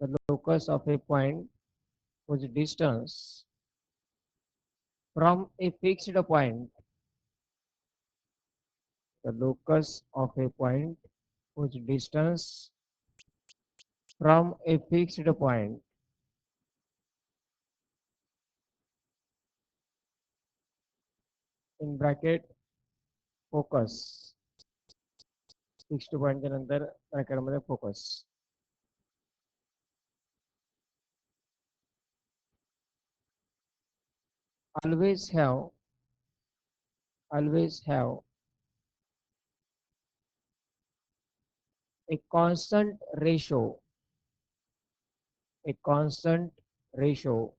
the locus of a point whose distance from a fixed point, the locus of a point whose distance from a fixed point in bracket focus. Fixed point के नंतर bracket मध्ये focus. always have always have a constant ratio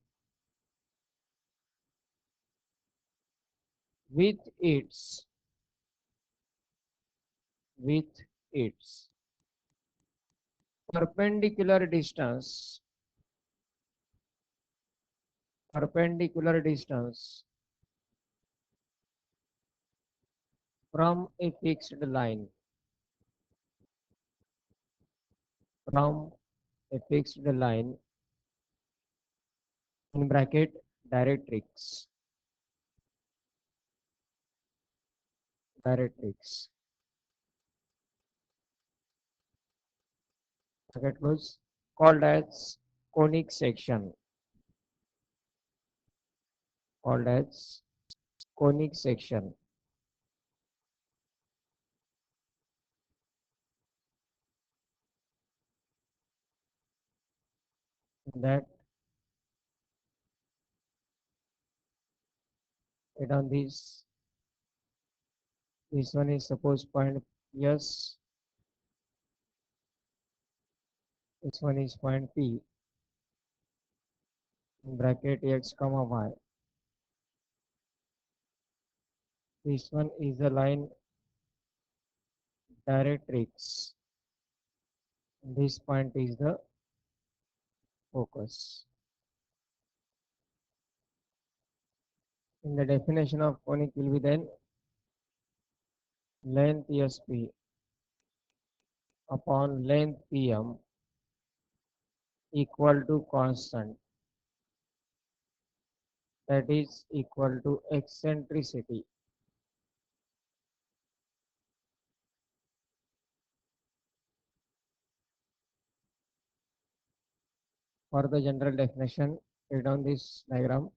with its with its perpendicular distance perpendicular distance from a fixed line from a fixed line in bracket directrix bracket close, called as conic section called as conic section. That it on this one is suppose point yes, this one is point P in bracket x comma y. This one is the line directrix. This point is the focus. In the definition of conic will be then length SP upon length PM equal to constant, that is equal to eccentricity. For the general definition, write down this diagram.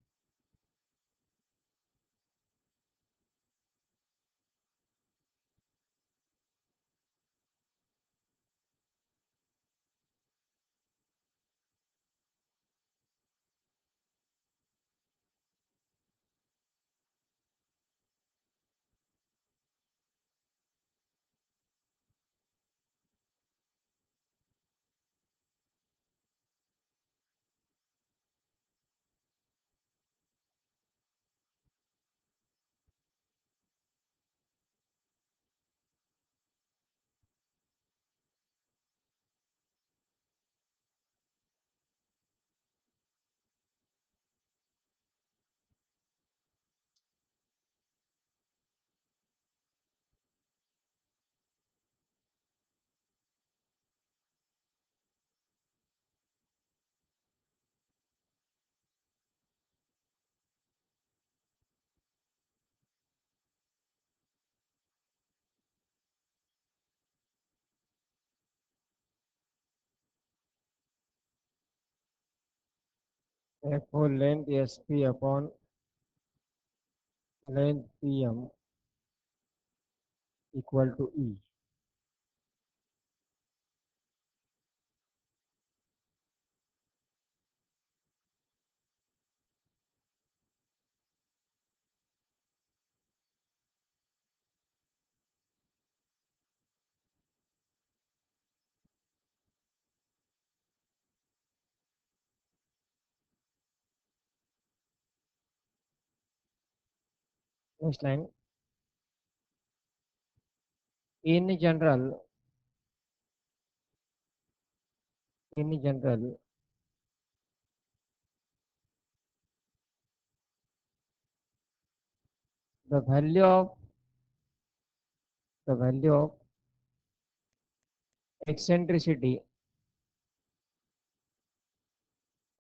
Therefore, length SP upon length PM equal to E. Next line. In general, in general, the value of eccentricity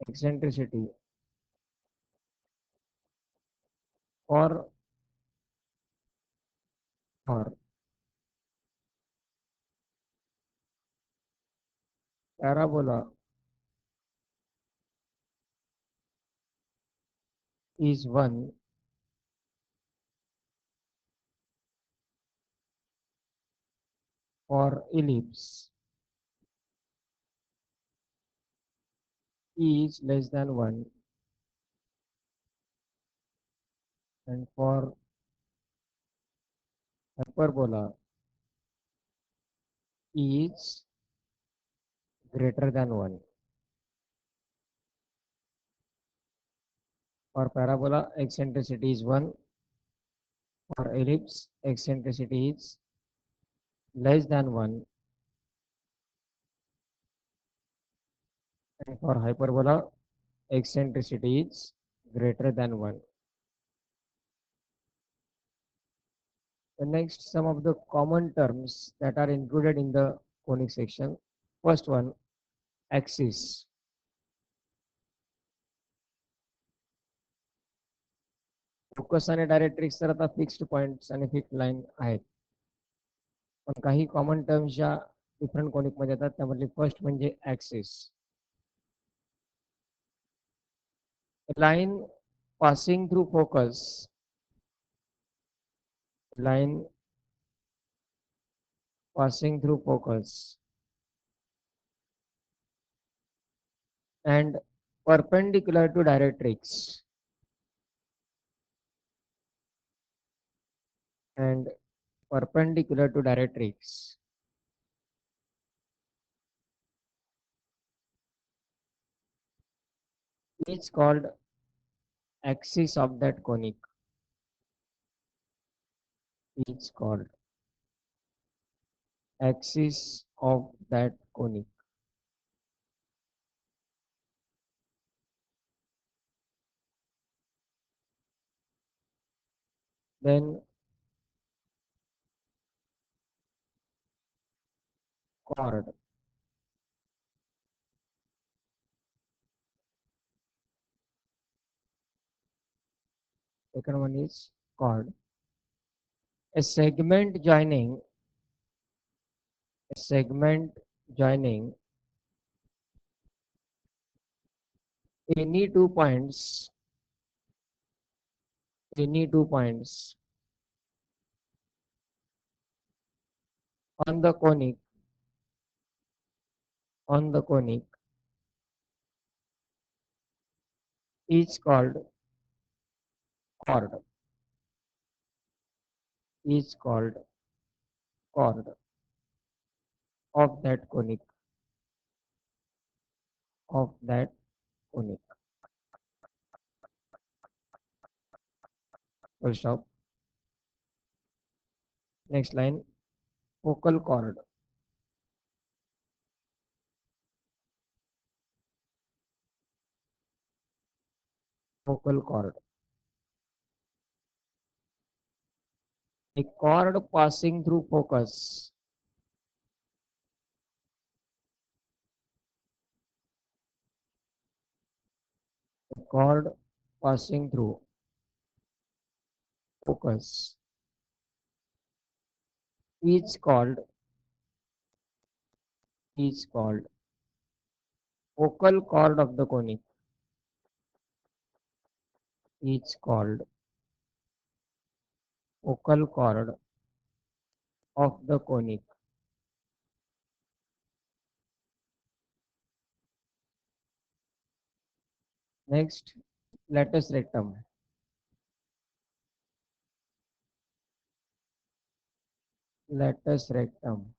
eccentricity for parabola is 1 for ellipse is less than 1 and for hyperbola is greater than 1. For parabola, eccentricity is 1. For ellipse, eccentricity is less than 1. And for hyperbola, eccentricity is greater than 1. The next, some of the common terms that are included in the conic section. First one, axis. Focus आणि directrix तर आता fixed points आणि fixed line आहेत. पण काही common terms ज्या different conic मध्ये येतात त्यामधली फर्स्ट म्हणजे axis. Line passing through focus, line passing through focus and perpendicular to directrix and perpendicular to directrix is called axis of that conic, is called axis of that conic. Then chord. Second one is chord. A segment joining any two points any two points on the conic is called chord, is called chord of that conic, of that conic. Full stop. Next line, focal chord. Focal chord. A chord passing through focus. A chord passing through focus is called focal chord of the conic. Is called focal chord of the conic. Next, latus rectum. Latus rectum.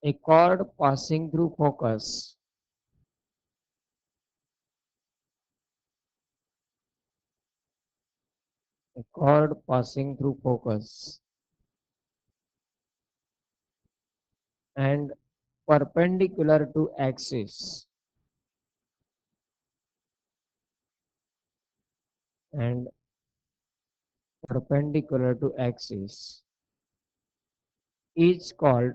A chord passing through focus. A chord passing through focus and perpendicular to axis and perpendicular to axis is called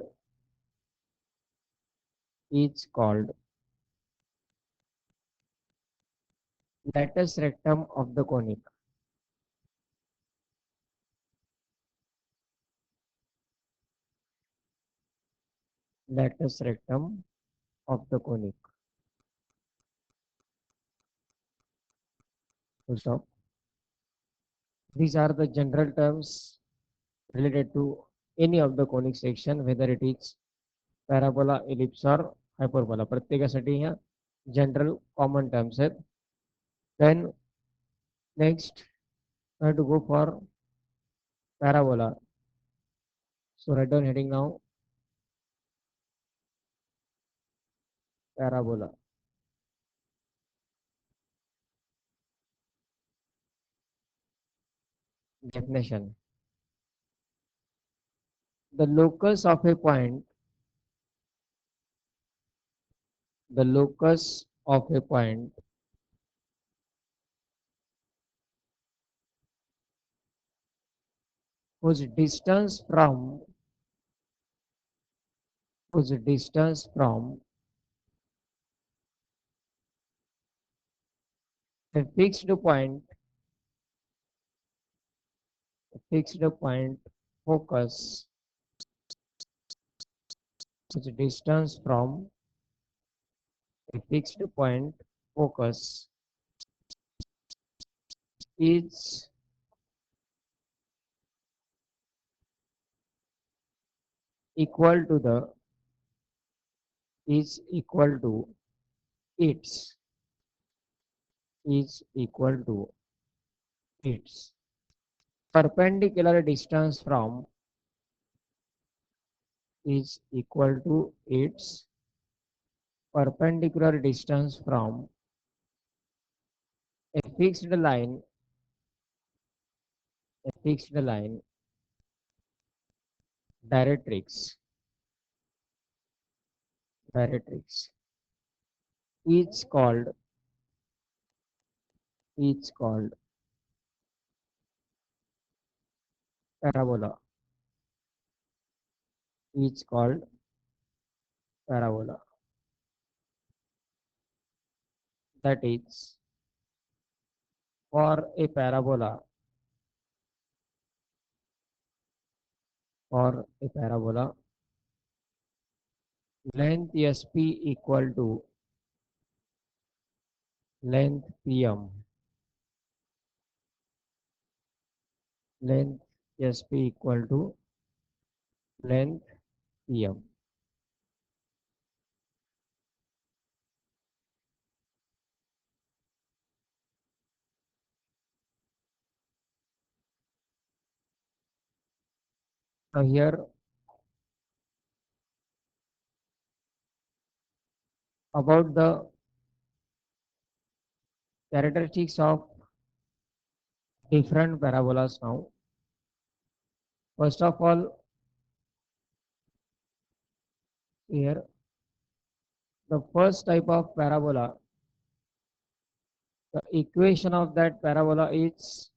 latus rectum of the conic. Latus rectum of the conic. Full stop. These are the general terms related to any of the conic section, whether it is parabola, ellipse or hyperbola. प्रत्येकासाठी ह्या general common terms आहेत. Then next I have to go for parabola. So write down heading now, parabola. Definition. The locus of a point, the locus of a point whose distance from a fixed point focus, whose distance from a fixed point focus is equal to the is equal to its is equal to its perpendicular distance from is equal to its perpendicular distance from a fixed line directrix is called parabola is called parabola. That is, for a parabola, length sp equal to length pm, length sp equal to length pm. Now here about the characteristics of different parabolas now. First of all, here the first type of parabola, the equation of that parabola is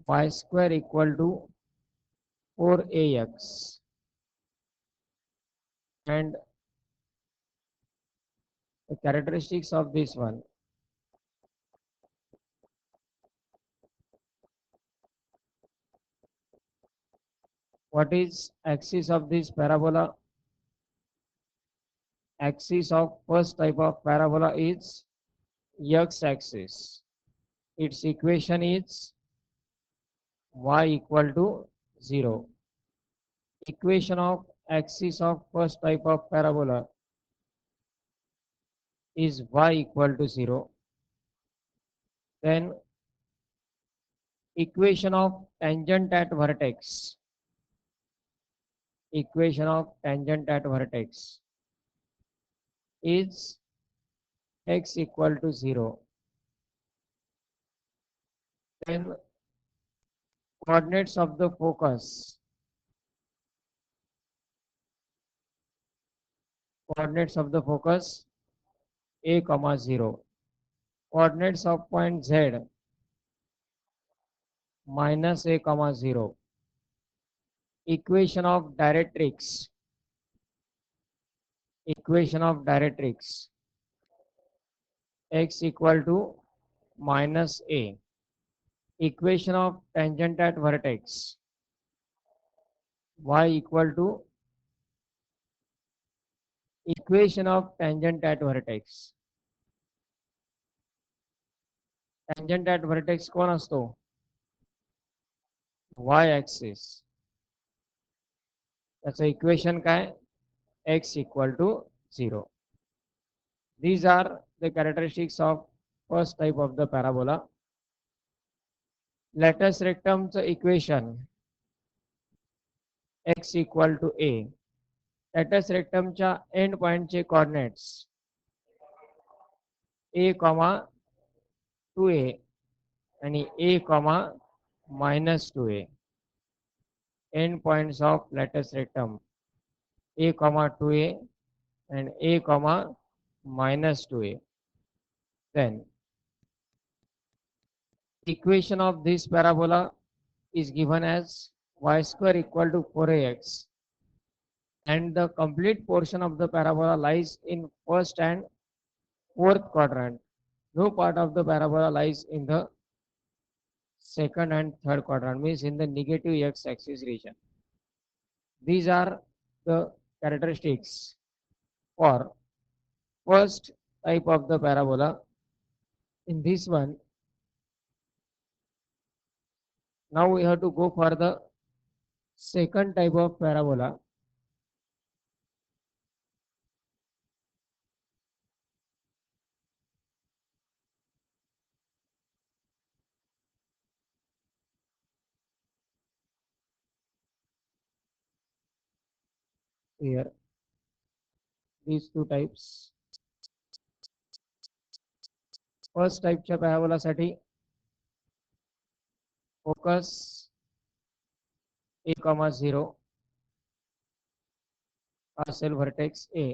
y square equal to 4ax, and the characteristics of this one, what is axis of this parabola? Axis of first type of parabola is x-axis. Its equation is y equal to 0. Equation of axis of first type of parabola is y equal to 0. Then equation of tangent at vertex, is x equal to 0. Then coordinates of the focus, a comma 0. Coordinates of point z, minus a comma 0. equation of directrix, equation of directrix, x equal to minus a, equation of tangent at vertex, y equal to equation of tangent at vertex. Tangent at vertex कोण असतो? y axis. त्याचं equation काय? x equal to 0. These are the characteristics of first type of the parabola. Latus rectum's equation x equal to a. Latus rectumच्या end point चे coordinates a, 2a आणि a, -2a. End points of latus rectum a, 2a and a, -2a. Then equation of this parabola is given as y square equal to 4ax, and the complete portion of the parabola lies in first and fourth quadrant. No part of the parabola lies in the second and third quadrant, means in the negative x-axis region. These are the characteristics for first type of the parabola. In this one, now we have to go for the second type of parabola. Here, these two types. First typeच्या पॅराबोलासाठी focus a, 0 असेल vertex a,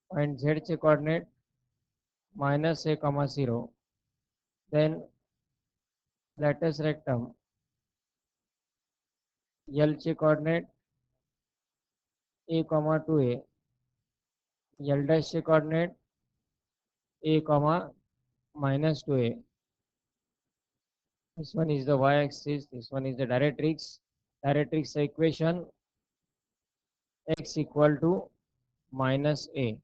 point z चे coordinate -a, 0. Then latus rectum l चे coordinate a, 2a, l dash चे coordinate a, -2a. This one is the y-axis, this one is the directrix. Directrix equation x equal to -a,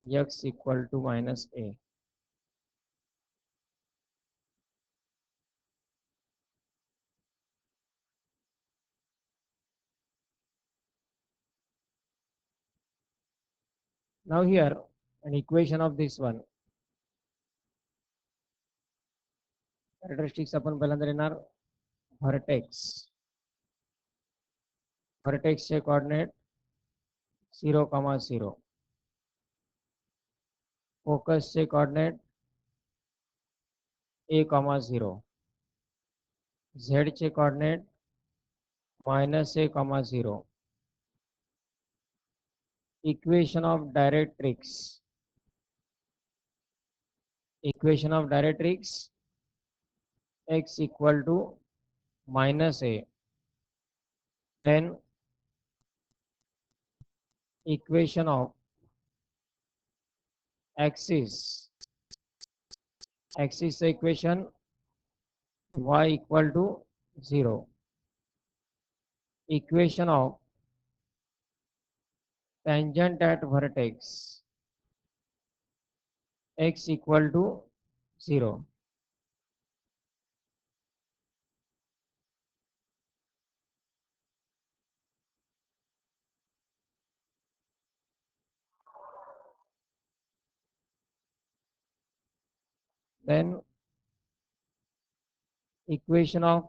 x equal to -a. Now here an equation of this one. Characteristics आपण पहिल्यांदा येणार vertex. Vertex चे coordinate 0, 0. Focus चे coordinate a, 0. z चे coordinate -a, 0. Equation of directrix. Equation of directrix x equal to -a. Then equation of axis. Axis equation y equal to 0. Equation of tangent at vertex x equal to 0. Then equation of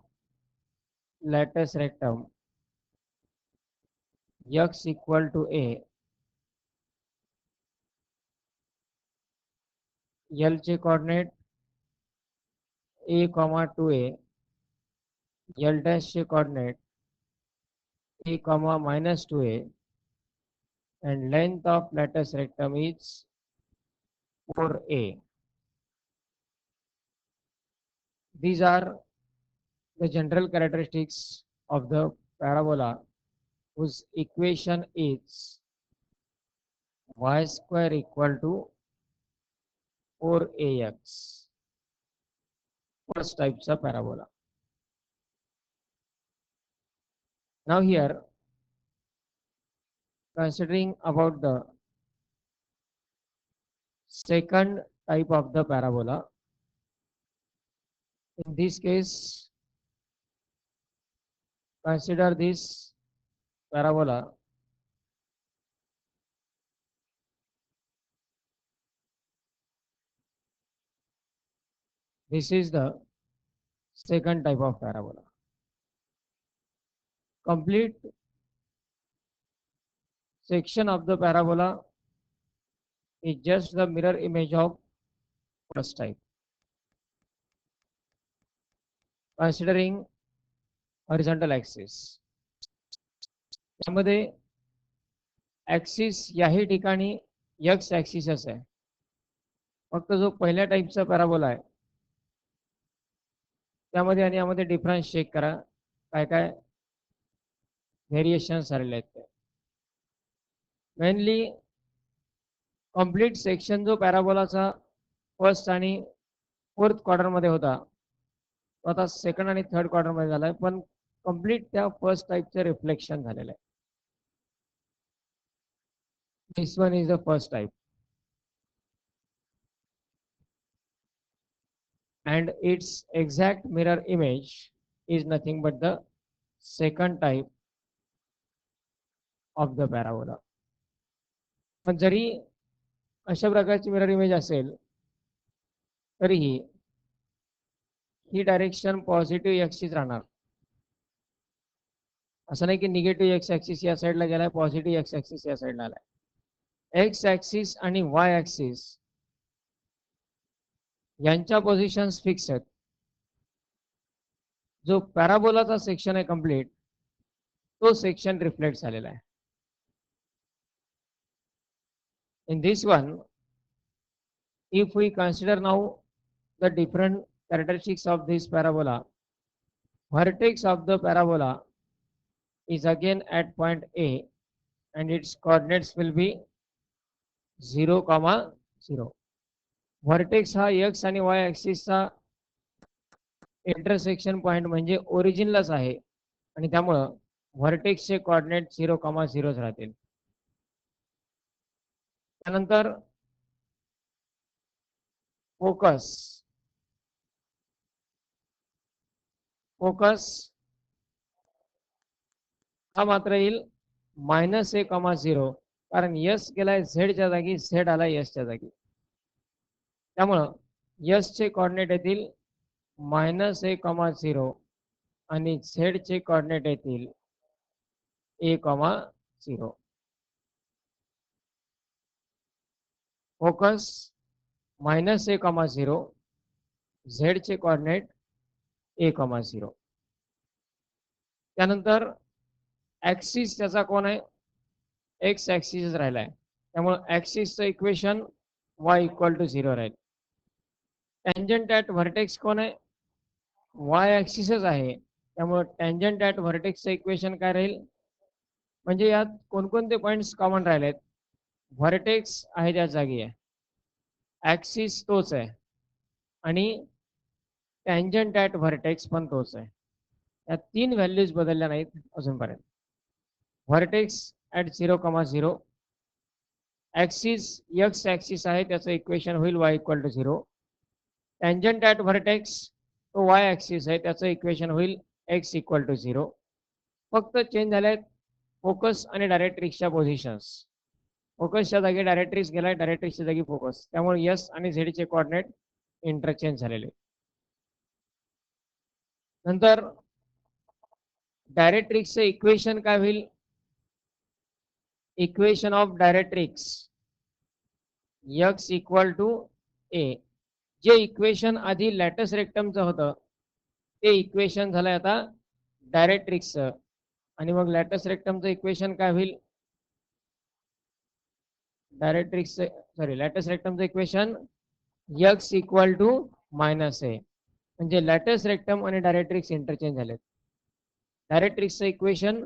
latus rectum x equal to a, l चे coordinate a, 2a, l dash चे coordinate a, -2a, and length of latus rectum is 4a. These are the general characteristics of the parabola whose equation is y square equal to 4ax. First types of parabola. Now here, considering about the second type of the parabola, in this case, consider this parabola this is the second type of parabola. Complete section of the parabola is just the mirror image of first type. Considering horizontal axis, त्यामध्ये axis याही ठिकाणी x ॲक्सिसच आहे. फक्त जो पहिल्या टाईपचा parabola आहे त्यामध्ये आणि यामध्ये डिफरन्स चेक करा, काय काय व्हेरिएशन्स झालेले आहेत ते. मेनली कंप्लीट सेक्शन जो पॅराबोलाचा फर्स्ट आणि फोर्थ क्वार्टरमध्ये होता तो आता सेकंड आणि थर्ड क्वार्टरमध्ये झाला आहे, पण कंप्लीट त्या फर्स्ट टाईपचं रिफ्लेक्शन झालेलं आहे. This one is the first type and its exact mirror image is nothing but the second type of the parabola. पण जरी अशा प्रकारची मिरर इमेज असेल तरीही ही डायरेक्शन पॉझिटिव्ह ॲक्सिस राहणार. असं नाही की निगेटिव्ह एक्स ॲक्सिस या साईडला गेलाय, पॉझिटिव्ह एक्स ॲक्सिस या साईडला आलाय. एक्स ॲक्सिस आणि वाय ॲक्सिस यांच्या पोझिशन्स फिक्स आहेत. जो पॅराबोलाचा सेक्शन आहे कंप्लीट तो सेक्शन रिफ्लेक्ट झालेला आहे. In this one, if we consider now the different characteristics of this parabola, vertex of the parabola is again at point A and its coordinates will be 0, 0. Vertex हा x आणि y axis चा intersection point म्हणजे ओरिजिनलाच आहे आणि त्यामुळं व्हर्टेक्सचे coordinate 0, 0 राहतील. त्यानंतर focus हा मात्र येईल -a, 0, कारण यस गेलाय झेडच्या जागी, झेड आला यसच्या जागी. त्यामुळं यसचे कोऑर्डिनेट येतील -a, 0 आणि झेडचे कोऑर्डिनेट येतील a, 0. फोकस -a, 0, झेडचे कोऑर्डिनेट a, 0. त्यानंतर ॲक्सिस त्याचा कोण आहे, एक्स ॲक्सिसच राहिलाय, त्यामुळे ॲक्सिसचं इक्वेशन y = 0 राहील. टँजंट ॲट व्हर्टेक्स कोण आहे, वाय ॲक्सिसच आहे, त्यामुळे टँजंट ॲट व्हर्टेक्सचं इक्वेशन काय राहील. म्हणजे यात कोणकोणते पॉइंट्स कॉमन राहिलेत. व्हर्टेक्स आहे त्या जागी आहे, ॲक्सिस तोच आहे आणि टँजंट ॲट व्हर्टेक्स पण तोच आहे. या तीन व्हॅल्यूज बदलल्या नाहीत अजूनपर्यंत. Vertex at 0, 0, axis x axis आहे त्याचं इक्वेशन होईल y = 0. टँजंट ॲट व्हर्टेक्स तो y ॲक्सिस आहे त्याचं इक्वेशन होईल x = 0. फक्त चेंज झाले फोकस आणि डायरेक्ट्रिक्सच्या पोझिशन्स. फोकसच्या जागी डायरेक्ट्रिक्स गेलाय, डायरेक्ट्रिक्सच्या जागी फोकस, त्यामुळे यस आणि झेडचे कोऑर्डिनेट इंटरचेंज झालेले. नंतर डायरेक्ट्रिक्सचं इक्वेशन काय होईल, equation of directrix x = a. J equation आधी लॅटस रेक्टमचं होतं ते इक्वेशन झालंय आता डायरेक्ट्रिक्सचं, आणि मग लॅटस रेक्टमचं इक्वेशन काय होईल, लॅटस रेक्टमचं इक्वेशन x = -a. म्हणजे लॅटस रेक्टम आणि डायरेक्ट्रिक्स इंटरचेंज झालेत. डायरेक्ट्रिक्सचं इक्वेशन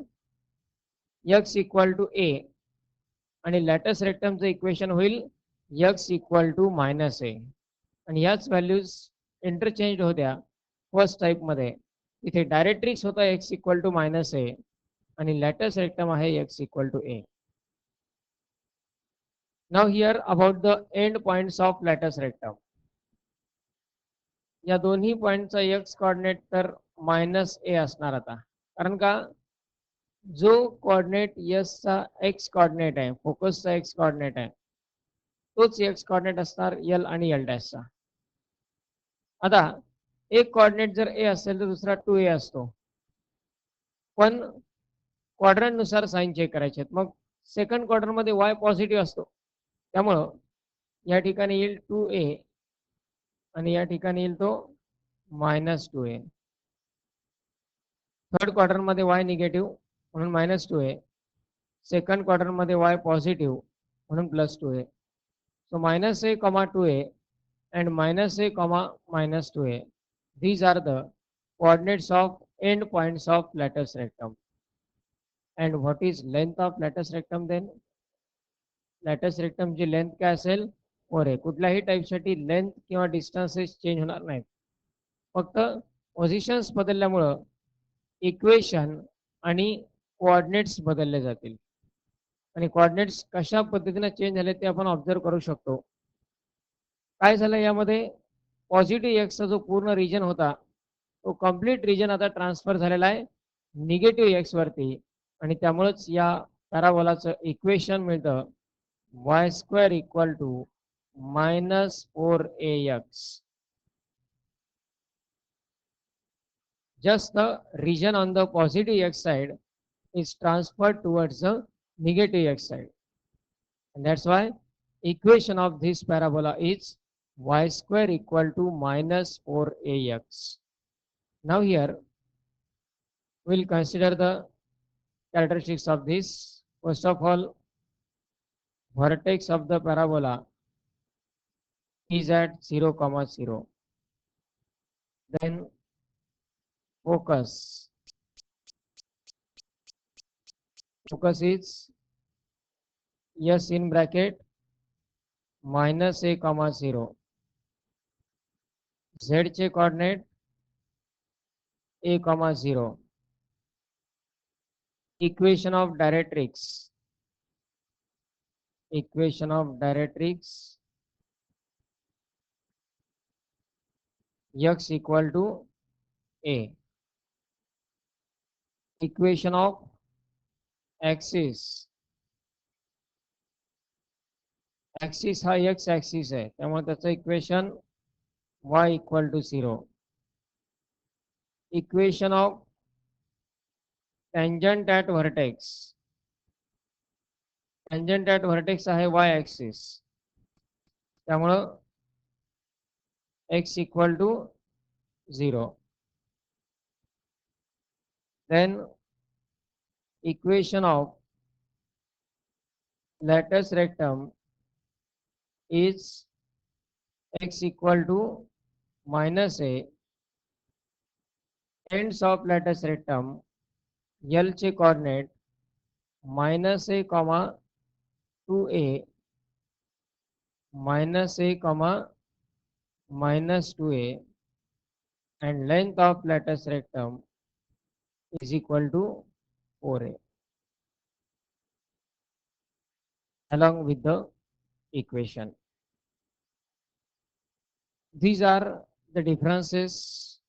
x इक्वल टू ए आणि लॅटस रेक्टमचं इक्वेशन होईल x equal to minus a. आणि याच व्हॅल्यूज इंटरचेंज होत्या फर्स्ट टाईपमध्ये. इथे डायरेक्ट्रिक्स होता x equal to minus a आणि लॅटस रेक्टम आहे x equal to a. Now here about the end points of latus rectum. या दोन्ही पॉइंटचा एक्स कोऑर्डिनेट तर मायनस ए असणार आता, कारण का जो कोऑर्डिनेट चा एक्स कोऑर्डिनेट आहे, फोकसचा एक्स कोऑर्डिनेट आहे, तोच एक्स कोऑर्डिनेट असणार एल आणि एल डॅशचा. आता एक कोऑर्डिनेट जर ए असेल तर दुसरा 2a असतो, पण क्वाड्रंट नुसार साइन चेक करायचे. मग सेकंड क्वाड्रंट मध्ये y पॉझिटिव्ह असतो, त्यामुळं या ठिकाणी येईल 2a आणि या ठिकाणी येईल तो -2a. थर्ड क्वाड्रंट मध्ये y निगेटिव्ह म्हणून -2a. सेकंड क्वाड्रंट मध्ये y पॉझिटिव्ह म्हणून +2a. So -a, 2a and -a, -2a. These are the coordinates of end points of lattice rectum. And what is length of lattice rectum then? Lattice rectum ची length काय असेल? 4a. कुठल्याही टाईपसाठी length किंवा distances change होणार नाहीत, फक्त positions बदलल्यामुळं equation आणि coordinates बदलले जातील. आणि कोऑर्डिनेट्स कशा पद्धतीने चेंज झाले ते आपण ऑब्झर्व करू शकतो. काय झालं यामध्ये, पॉझिटिव्ह एक्सचा जो पूर्ण रिजन होता तो कम्प्लीट रिजन आता ट्रान्सफर झालेला आहे निगेटिव्ह एक्स वरती, आणि त्यामुळेच या पॅराबोलाचं इक्वेशन मिळतं y² equal to -4ax. just the region on the positive x side is transferred towards the negative x side, and that's why equation of this parabola is y² equal to -4ax. Now here we'll consider the characteristics of this. First of all, vertex of the parabola is at 0, 0. Then focus is s in bracket -a, 0. Z चे coordinate a, 0. Equation of directrix x equal to a. Equation of axis हा x axis आहे, त्यामुळे त्याचं equation y equal to 0. Equation of tangent at vertex आहे y axis, त्यामुळं x equal to 0. Then equation of lattice rectum is x equal to -a. Ends of lattice rectum L चे coordinate -a, 2a, -a, -2a, and length of lattice rectum is equal to 4a, along with the equation. These are the differences,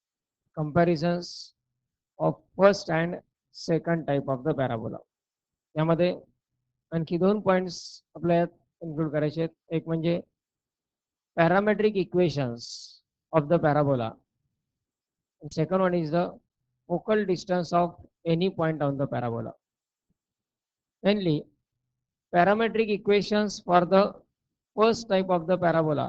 comparisons of first and second type of the parabola. यामध्ये आणखी 2 points आपल्याला include करायचे आहेत. एक म्हणजे parametric equations of the parabola. Second one is the focal distance of any point on the parabola. Mainly, parametric equations for the first type of the parabola,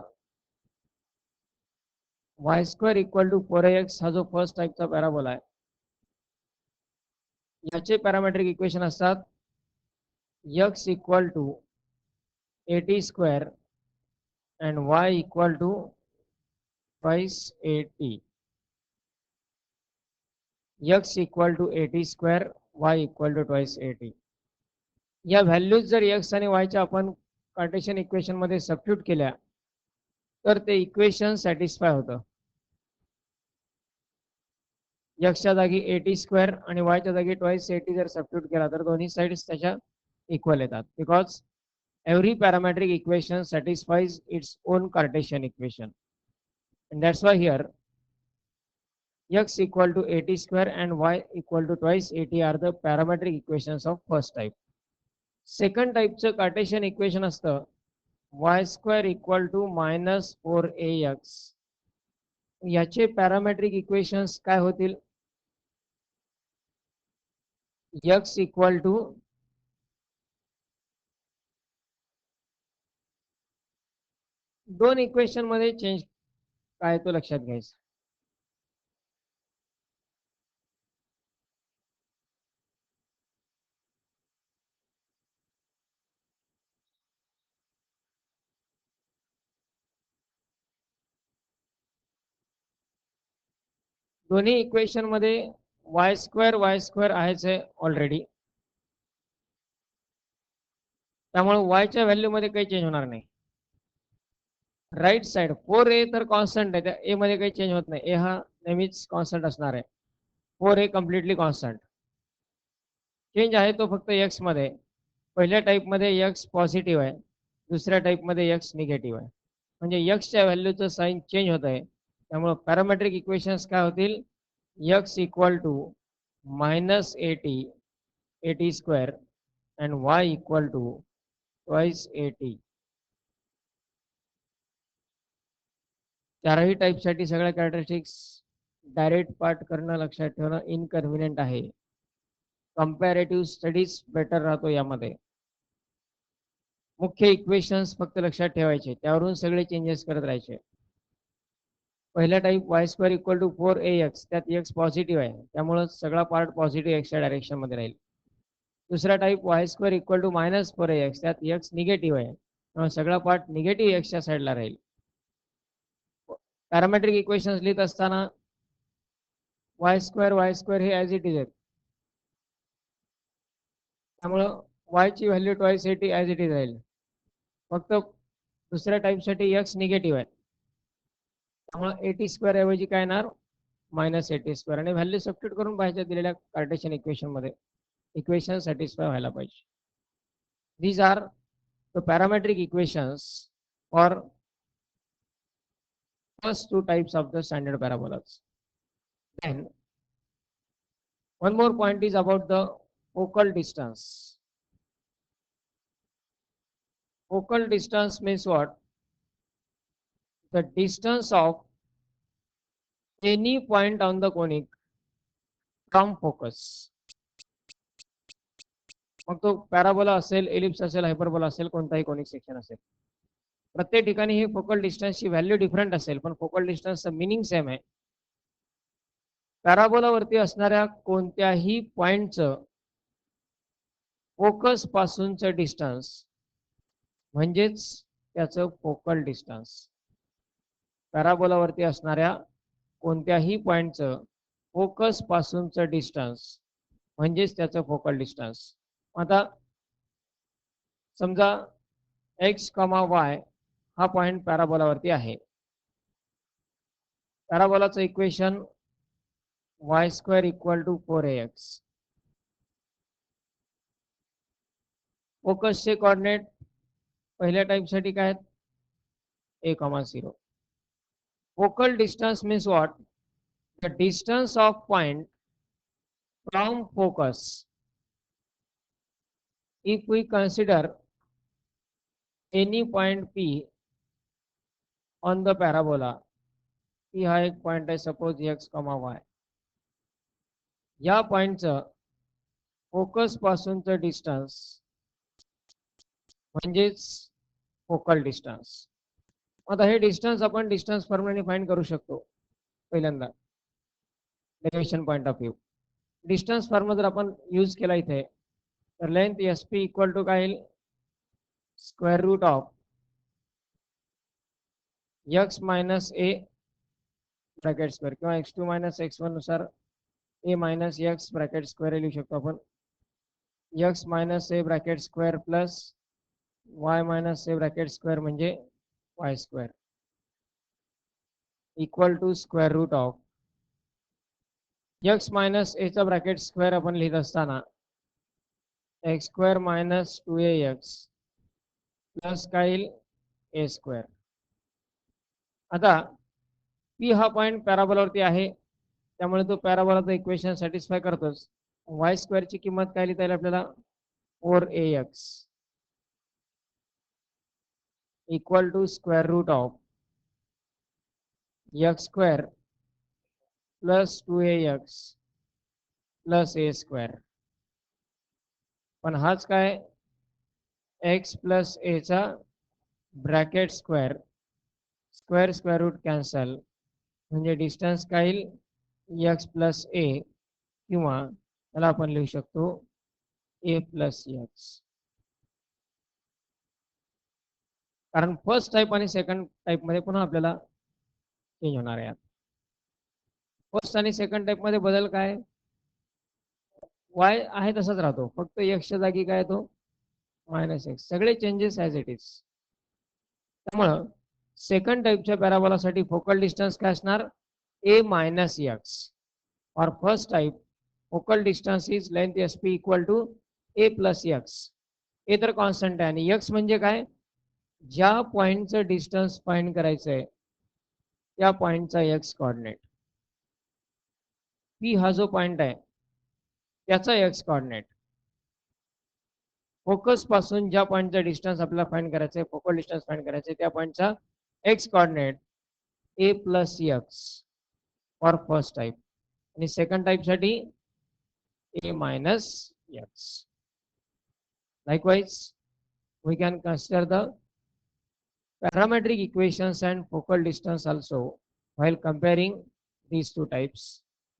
y² equal to 4ax हा जो first टाइपचा parabola आहे, याचे parametric equation असतात x equal to at² and y equal to twice at. x equal to 80 square y equal to twice 80. या values जर x आणि y च्या आपण कार्टेशियन इक्वेशन मध्ये सबस्टिट्यूट केल्या तर ते इक्वेशन सॅटिस्फाय होतं. x च्या जागी 80 स्क्वेअर आणि y च्या जागी ट्वाइस 80 जर सबस्टिट्यूट केला तर दोन्ही साइड्स त्याच्या इक्वल येतात. Because every parametric equation satisfies its own Cartesian equation, and that's why here x equal to 80 square and y equal to twice 80 are the parametric equations of first type. Second type चं Cartesian equation असतं y square equal to minus 4ax. याचे parametric equations काय होतील? x equal to दोन equation मध्ये change काय तो लक्षात घ्यायचं. दोन्ही इक्वेशन मध्ये y स्क्वेअर आहेच आहे ऑलरेडी, त्यामुळे y च्या व्हॅल्यू मध्ये काही चेंज होणार नाही. राईट साइड 4a तर कॉन्स्टंट आहे, त्या ए मध्ये काही चेंज होत नाही. ए हा नेहमीच कॉन्स्टंट असणार आहे. 4a completely constant. चेंज आहे तो फक्त एक्स मध्ये. पहिल्या टाईप मध्ये एक्स पॉझिटिव्ह आहे, दुसऱ्या टाईप मध्ये एक्स निगेटिव्ह आहे. म्हणजे एक्स च्या व्हॅल्यूचं साइन चेंज होत आहे. त्यामुळे पॅरामेट्रिक इक्वेशन्स काय होतील? X equal to minus 80 square and y equal to twice 80. चारही टाईपसाठी सगळ्या कॅरेक्टरिस्टिक्स डायरेक्ट पार्ट करणं लक्षात ठेवणं इनकन्व्हिनियंट आहे. कंपॅरेटिव्ह स्टडीज बेटर राहतो यामध्ये. मुख्य इक्वेशन्स फक्त लक्षात ठेवायचे, त्यावरून सगळे चेंजेस करत राहायचे. पहिला type y square equal to 4ax, त्यात एक्स पॉझिटिव्ह आहे, त्यामुळे सगळा पार्ट पॉझिटिव्ह एक्सच्या डायरेक्शन मध्ये राहील. दुसरा type y square equal to minus 4ax, त्यात एक्स निगेटिव्ह आहे, त्यामुळे सगळा पार्ट निगेटिव्ह एक्सच्या साईडला राहील. पॅरामेट्रिक इक्वेशन्स लिहित असताना वाय स्क्वेअर हे ॲज इट इज आहेत, त्यामुळं वाय ची value twice 80 as it is राहील. फक्त दुसऱ्या टाईपसाठी एक्स निगेटिव्ह आहे, त्यामुळे 80 स्क्वेअर ऐवजी काय येणार? Minus 80 square. आणि व्हॅल्यू सबस्टिट्यूट करून पाहिजे दिलेल्या कार्टेशियन इक्वेशन मध्ये इक्वेशन सॅटिस्फाय व्हायला पाहिजे. These are the parametric equations for first two types of the standard parabolas. Then one more point is about the focal distance. Focal distance means what? The distance of any point on the conic from focus. मग तो parabola असेल, ellipse असेल, hyperbola असेल, कोणताही conic section असेल, प्रत्येक ठिकाणी ही focal डिस्टन्सची value different असेल, पण फोकल डिस्टन्सचं मिनिंग सेम आहे. पॅराबोलावरती असणाऱ्या कोणत्याही पॉइंटचं फोकस पासूनचं डिस्टन्स म्हणजेच त्याचं फोकल डिस्टन्स. पॅराबोलावरती असणाऱ्या कोणत्याही पॉइंटचं फोकस पासूनचं डिस्टन्स म्हणजेच त्याचं फोकल डिस्टन्स. आता समजा एक्स कॉमा वाय हा पॉइंट पॅराबोलावरती आहे. पॅराबोलाचं equation y square equal to 4ax. फोकसचे कोऑर्डिनेट पहिल्या टाईपसाठी काय आहेत? a,0. Focal distance means what? The distance of point from focus if we consider any point P on the parabola. P हा एक पॉइंट आहे, सपोज x, y. या पॉइंटचं focus पासूनचं distance म्हणजेच फोकल डिस्टन्स. आता हे डिस्टन्स आपण डिस्टन्स फॉर्म्युलाने फाइंड करू शकतो. पहिल्यांदा derivation point of view distance formula जर आपण यूज केला इथे तर लेंथ SP इक्वल टू काय येईल? Square root of x minus a bracket square किंवा x2 मायनस x1 नुसार a minus x bracket square लिहू शकतो आपण. X minus a bracket square plus y minus a bracket square म्हणजे y square equal to square root of x minus एचा bracket square आपण लिहित असताना x square minus 2ax plus काय येईल ए स्क्वेअर. आता पी हा पॉईंट पॅराबोलावरती आहे त्यामुळे तो पॅराबोलाचं इक्वेशन सॅटिस्फाय करतोच. वाय स्क्वेअरची किंमत काय लिहिता येईल आपल्याला 4ax equal to square root of x square plus 2ax plus a square. पण हाच काय एक्स प्लस एचा bracket square square square root cancel म्हणजे डिस्टन्स काय येईल एक्स प्लस ए किंवा त्याला आपण लिहू शकतो ए प्लस एक्स. कारण फर्स्ट टाईप आणि सेकंड टाईप मध्ये पुन्हा आपल्याला चेंज होणार आहे. फर्स्ट आणि सेकंड टाईप मध्ये बदल काय वाय आहे तसाच राहतो फक्त एक्सच्या जागी काय येतो मायनस एक्स. सगळे चेंजेस ॲज इट इज. त्यामुळं सेकंड टाईपच्या पॅराबोलासाठी फोकल डिस्टन्स काय असणार ए मायनस एक्स. और first type focal distance is length S P equal to a plus x. A तर कॉन्स्टंट आहे आणि एक्स म्हणजे काय ज्या पॉईंटचं डिस्टन्स फाइंड करायचं आहे त्या पॉईंटचा एक्स कॉर्डिनेट. पी हा जो पॉईंट आहे त्याचा एक्स कॉर्डिनेट फोकस पासून ज्या पॉईंटचा डिस्टन्स आपल्याला फाइंड करायचं आहे फोकल डिस्टन्स फाइंड करायचं आहे त्या पॉईंटचा x coordinate a plus x for first type आणि सेकंड टाइप साठी a minus x. Likewise, we can consider the parametric equations and focal distance also while comparing these two types.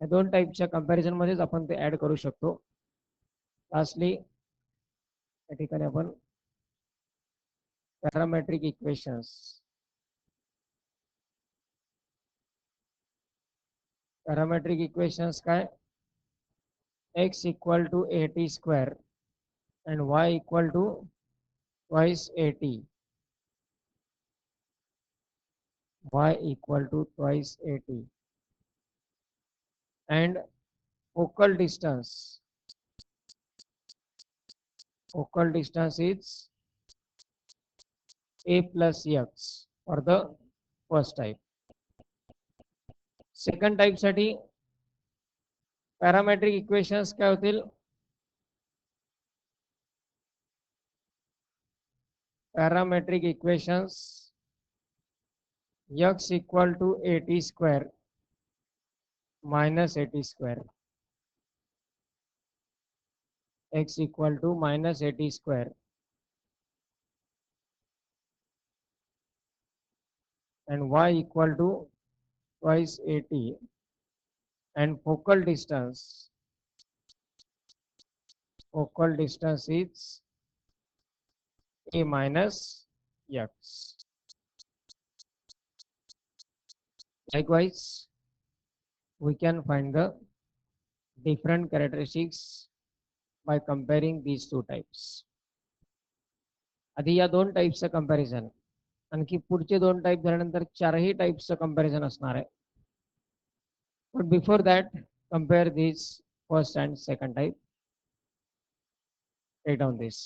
या दोन टाईपच्या comparison मध्येच आपण ते ऍड करू शकतो. Lastly या ठिकाणी आपण पॅरामेट्रिक इक्वेशन्स काय x equal to at square and y equal to twice at. Y equal to twice at and focal distance is a plus x for the first type. Second type साठी parametric equations काय होतील parametric equations x equal to at square minus at square x equal to minus at square and y equal to twice at and focal distance is a minus x. Likewise, we can find the different characteristics by comparing these two types. आधी या दोन टाइप्सचं comparison आणखी पुढचे दोन type झाल्यानंतर चारही टाइप्सचं comparison असणार आहे. But before that, compare these first and second type. Write down this.